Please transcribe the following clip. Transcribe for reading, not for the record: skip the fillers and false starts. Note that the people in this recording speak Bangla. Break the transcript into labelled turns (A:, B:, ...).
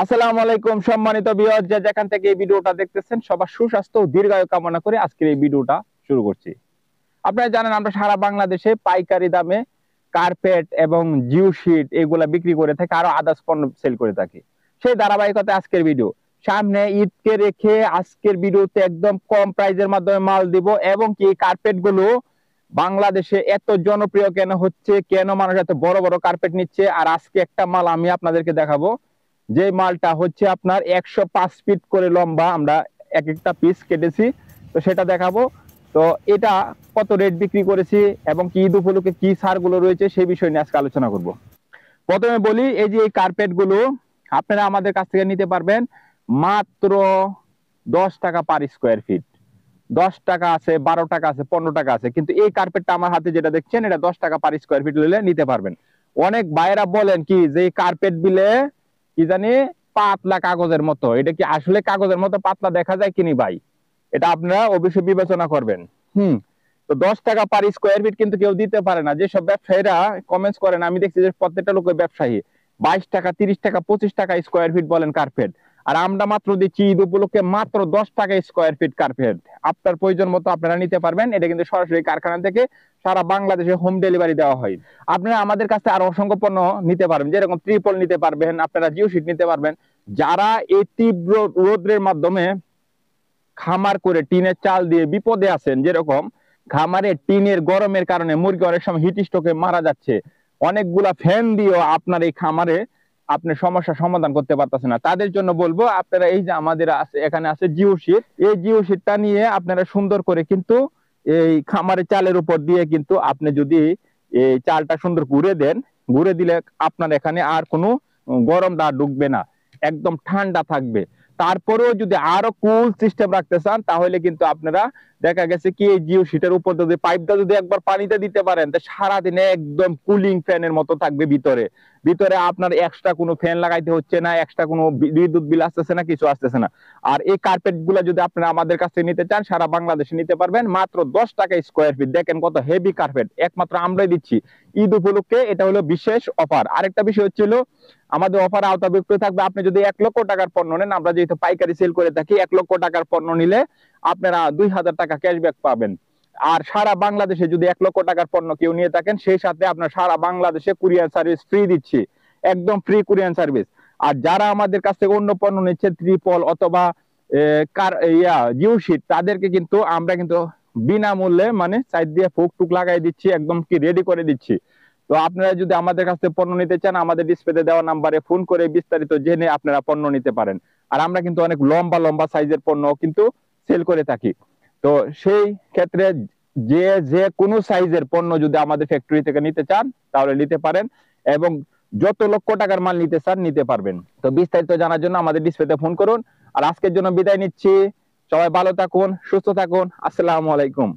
A: আসসালামু আলাইকুম সম্মানিত ভিউয়ার, যে যেখান থেকে এই ভিডিওটা দেখতেছেন সবার সুস্বাস্থ্য ও দীর্ঘায়ু কামনা করে আজকের এই ভিডিওটা শুরু করছি। আপনারা জানেন আমরা সারা বাংলাদেশে পাইকারি দামে কার্পেট এবং জিও শিট এগুলা বিক্রি করে থাকি, আরো আদার্স পণ্য সেল করে থাকি। সেই ধারাবাহিকতায় আজকের ভিডিও, সামনে ঈদকে রেখে আজকের ভিডিওতে একদম কম প্রাইজের মাধ্যমে মাল দিব। এবং কি কার্পেট গুলো বাংলাদেশে এত জনপ্রিয় কেন হচ্ছে, কেন মানুষ এত বড় বড় কার্পেট নিচ্ছে, আর আজকে একটা মাল আমি আপনাদেরকে দেখাবো যে মালটা হচ্ছে আপনার 105 ফিট করে লম্বা, আমরা এক একটা পিস কেটেছি, তো সেটা দেখাবো। তো এটা কত রেট বিক্রি করেছি এবং কি ঈদ উপলক্ষে কি ছাড় গুলো রয়েছে সেই বিষয় নিয়ে আজকে আলোচনা করব। প্রথমে বলি, এই যে এই কার্পেট গুলো আপনারা আমাদের কাছ থেকে নিতে পারবেন মাত্র 10 টাকা পার স্কোয়ার ফিট। 10 টাকা আছে, 12 টাকা আছে, 15 টাকা আছে, কিন্তু এই কার্পেটটা আমার হাতে যেটা দেখছেন এটা 10 টাকা পার স্কোয়ার ফিট নিলে নিতে পারবেন। অনেক ভাইয়েরা বলেন কি যে কার্পেট বিলে কি জানি পাতলা কাগজের মতো, এটা কি আসলে কাগজের মতো পাতলা দেখা যায় কিনি ভাই? এটা আপনারা অবশ্যই বিবেচনা করবেন। হুম। তো 10 টাকা পার স্কোয়ার ফিট কিন্তু কেউ দিতে পারে না। যেসব ব্যবসায়ীরা কমেন্টস করেন, আমি দেখছি যে প্রত্যেকটা লোক ব্যবসায়ী 22 টাকা, 30 টাকা, 25 টাকা স্কোয়ার ফিট বলেন কার্পেট, আর আমরা মাত্র দিচ্ছি ঈদ উপলক্ষে মাত্র 10 টাকা স্কোয়ার ফিট কার্পেট। আপনার প্রয়োজন মতো আপনারা নিতে পারবেন। এটা কিন্তু সরাসরি কারখানা থেকে সারা বাংলাদেশে হোম ডেলিভারি দেওয়া হয়। আপনারা আমাদের কাছে আরো অসংখ্য পণ্য নিতে পারবেন, যেরকম ত্রিপল নিতে পারবেন, আপনারা জিও শিট নিতে পারবেন। যারা এই তীব্র রোদ্রের মাধ্যমে খামার করে টিনের চাল দিয়ে বিপদে আছেন, যেরকম খামারে টিনের গরমের কারণে মুরগি অনেক সময় হিট স্ট্রোকে মারা যাচ্ছে, অনেকগুলা ফ্যান দিয়েও আপনার এই খামারে আপনি সমস্যার সমাধান করতে পারতেছেন না, তাদের জন্য বলবো আপনারা এই যে আমাদের আছে এখানে আছে জিও শিট, এই জিও শিটটা নিয়ে আপনারা সুন্দর করে কিন্তু এই খামারের চালের উপর দিয়ে কিন্তু আপনি যদি এই চালটা সুন্দর ঘুরে দেন, ঘুরে দিলে আপনার এখানে আর কোনো গরম দা ঢুকবে না, একদম ঠান্ডা থাকবে। তারপরেও যদি আরো কুল সিস্টেম রাখতে চান তাহলে কিন্তু আপনারা দেখা গেছে কি এই জিও শিটের উপর যদি পাইপটা যদি একবার পানিতে দিতে পারেন তা সারাদিনে একদম কুলিং ফ্যানের মতো থাকবে ভিতরে। ভিতরে আপনার এক্সট্রা কোনো ফ্যান লাগাইতে হচ্ছে না, এক্সট্রা কোনো বিদ্যুৎ বিল আসতেছে না, কিছু আসতেছে না। আর এই কার্পেট গুলা যদি আপনারা আমাদের কাছে নিতে চান সারা বাংলাদেশে নিতে পারবেন মাত্র 10 টাকা স্কোয়ার ফিট। দেখেন কত হেভি কার্পেট, একমাত্র আমরাই দিচ্ছি ঈদ উপলক্ষে। এটা হলো বিশেষ অফার। আরেকটা বিষয় হচ্ছিল আমাদের অফার আওতাভুক্ত থাকবে, আপনি যদি 1 লক্ষ টাকার পণ্য নেন, আমরা যেহেতু পাইকারি সেল করে থাকি, 1 লক্ষ টাকার পণ্য নিলে আপনারা 2000 টাকা ক্যাশব্যাক পাবেন। আর সারা বাংলাদেশে যদি 1 লক্ষ টাকার পণ্য কেউ নিয়ে থাকেন সেই সাথে আপনার সারা বাংলাদেশে কুরিয়ার সার্ভিস ফ্রি দিচ্ছি, একদম ফ্রি কুরিয়ার সার্ভিস। আর যারা আমাদের কাছ থেকে অন্য পণ্য নিচ্ছে ত্রিপল অথবা জিও শিট, তাদেরকে কিন্তু আমরা কিন্তু বিনামূল্যে মানে সাইড দিয়ে ফুক টুক লাগাই দিচ্ছি, একদম কি রেডি করে দিচ্ছি। তো আপনারা যদি আমাদের কাছ থেকে পণ্য নিতে চান আমাদের ডিসপ্লেতে দেওয়া নাম্বারে ফোন করে বিস্তারিত জেনে আপনারা পণ্য নিতে পারেন। আর আমরা কিন্তু অনেক লম্বা লম্বা সাইজের পণ্য কিন্তু সেল করে থাকি। তো সেই ক্ষেত্রে যে যে কোনো সাইজের পণ্য যদি আমাদের ফ্যাক্টরি থেকে নিতে চান তাহলে নিতে পারেন, এবং যত লক্ষ টাকার মাল নিতে চান নিতে পারবেন। তো বিস্তারিত জানার জন্য আমাদের ডিসপ্লেতে ফোন করুন। আর আজকের জন্য বিদায় নিচ্ছি। সবাই ভালো থাকুন, সুস্থ থাকুন। আসসালামু আলাইকুম।